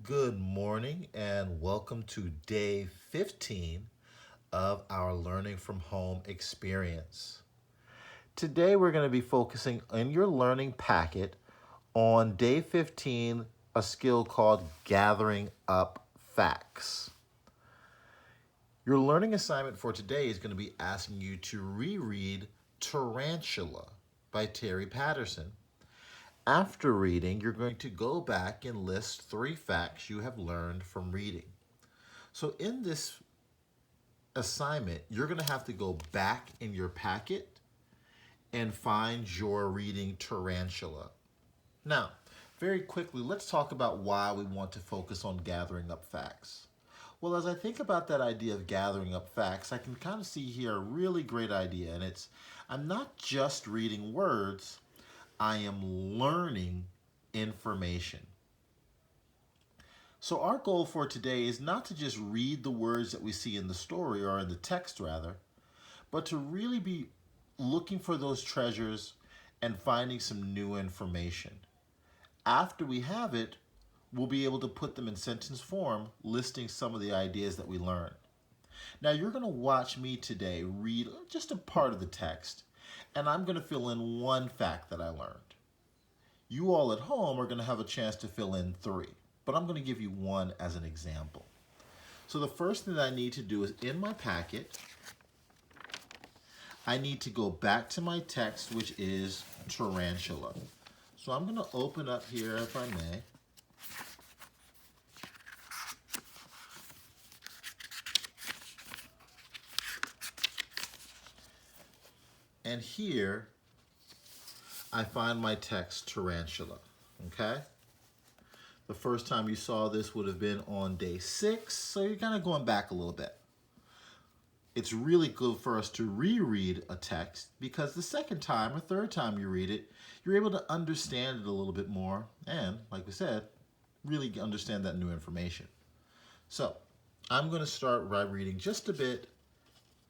Good morning and welcome to day 15 of our Learning from Home experience. Today we're going to be focusing in your learning packet on day 15, a skill called gathering up facts. Your learning assignment for today is going to be asking you to reread Tarantula by Terry Patterson. After reading, you're going to go back and list 3 facts you have learned from reading. So in this assignment, you're going to have to go back in your packet and find your reading Tarantula. Now, very quickly, let's talk about why we want to focus on gathering up facts. Well, as I think about that idea of gathering up facts, I can kind of see here a really great idea, and it's I'm not just reading words, I am learning information. So our goal for today is not to just read the words that we see in the story, or in the text rather, but to really be looking for those treasures and finding some new information. After we have it, we'll be able to put them in sentence form, listing some of the ideas that we learned. Now you're going to watch me today read just a part of the text, and I'm going to fill in 1 fact that I learned. You all at home are going to have a chance to fill in 3, but I'm going to give you 1 as an example. So the first thing that I need to do is in my packet, I need to go back to my text, which is tarantula. So I'm going to open up here, if I may. And here, I find my text tarantula, okay? The first time you saw this would have been on day 6, so you're kind of going back a little bit. It's really good for us to reread a text because the second time or third time you read it, you're able to understand it a little bit more and, like we said, really understand that new information. So, I'm going to start by reading just a bit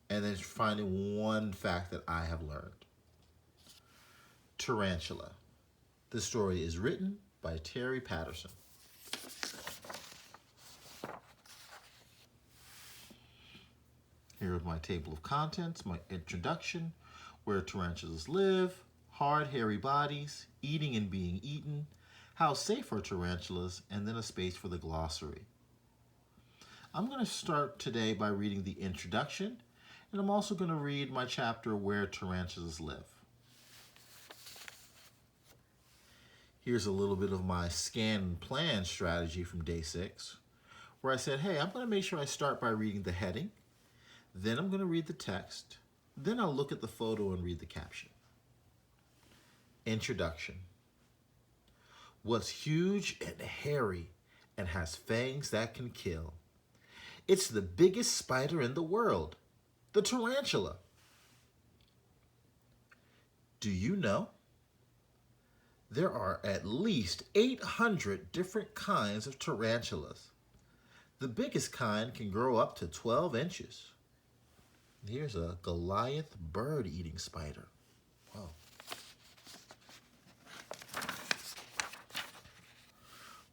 and then finding 1 fact that I have learned. Tarantula. This story is written by Terry Patterson. Here is my table of contents, my introduction, where tarantulas live, hard, hairy bodies, eating and being eaten, how safe are tarantulas, and then a space for the glossary. I'm going to start today by reading the introduction, and I'm also going to read my chapter, Where Tarantulas Live. Here's a little bit of my scan and plan strategy from day 6, where I said, hey, I'm going to make sure I start by reading the heading, then I'm going to read the text, then I'll look at the photo and read the caption. Introduction. What's huge and hairy and has fangs that can kill? It's the biggest spider in the world, the tarantula. Do you know? There are at least 800 different kinds of tarantulas. The biggest kind can grow up to 12 inches. Here's a Goliath bird-eating spider. Wow.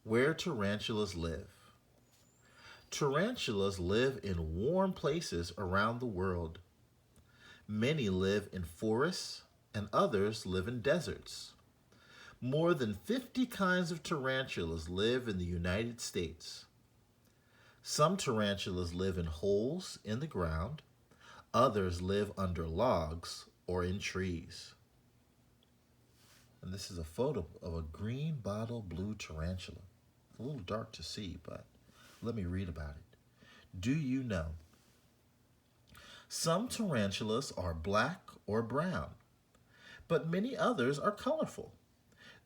Where tarantulas live. Tarantulas live in warm places around the world. Many live in forests and others live in deserts. More than 50 kinds of tarantulas live in the United States. Some tarantulas live in holes in the ground. Others live under logs or in trees. And this is a photo of a green bottle blue tarantula. It's a little dark to see, but let me read about it. Do you know? Some tarantulas are black or brown, but many others are colorful.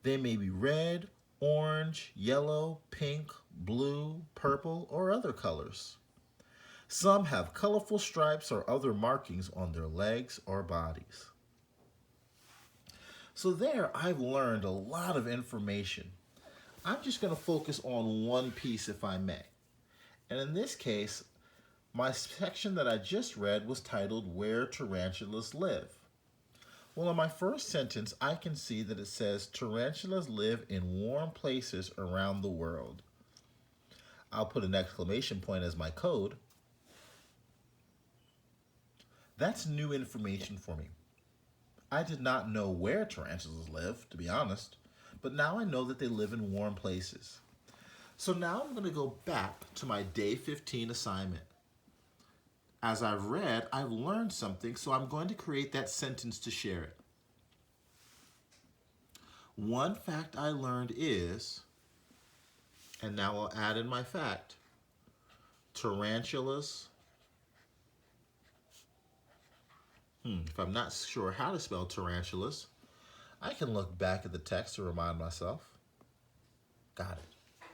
They may be red, orange, yellow, pink, blue, purple, or other colors. Some have colorful stripes or other markings on their legs or bodies. So there, I've learned a lot of information. I'm just going to focus on 1 piece if I may. And in this case, my section that I just read was titled Where Tarantulas Live. Well, in my first sentence, I can see that it says tarantulas live in warm places around the world. I'll put an exclamation point as my code. That's new information for me. I did not know where tarantulas live, to be honest, but now I know that they live in warm places. So now I'm going to go back to my day 15 assignment. As I've read, I've learned something, so I'm going to create that sentence to share it. One fact I learned is, and now I'll add in my fact, tarantulas. If I'm not sure how to spell tarantulas, I can look back at the text to remind myself. Got it.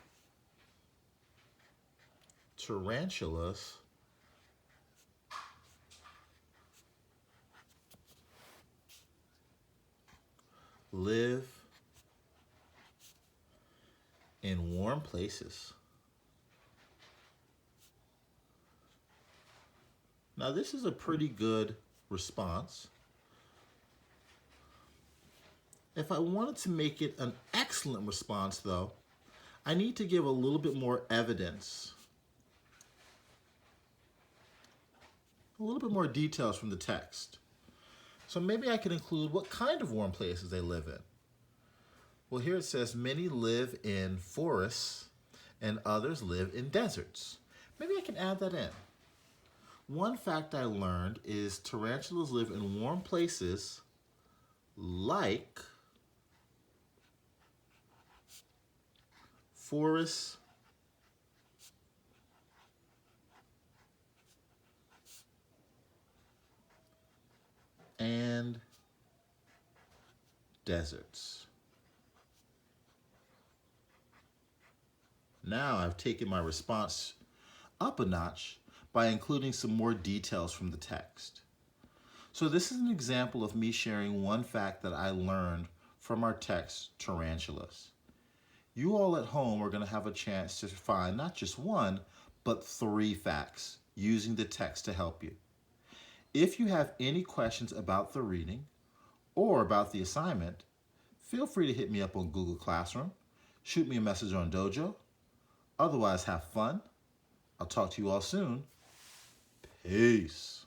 Tarantulas live in warm places. Now this is a pretty good response. If I wanted to make it an excellent response though, I need to give a little bit more evidence. A little bit more details from the text. So maybe I can include what kind of warm places they live in. Well, here it says many live in forests and others live in deserts. Maybe I can add that in. One fact I learned is tarantulas live in warm places like forests and deserts. Now I've taken my response up a notch by including some more details from the text. So this is an example of me sharing one fact that I learned from our text, tarantulas. You all at home are going to have a chance to find not just one, but 3 facts using the text to help you. If you have any questions about the reading or about the assignment, feel free to hit me up on Google Classroom, shoot me a message on Dojo. Otherwise, have fun. I'll talk to you all soon. Peace.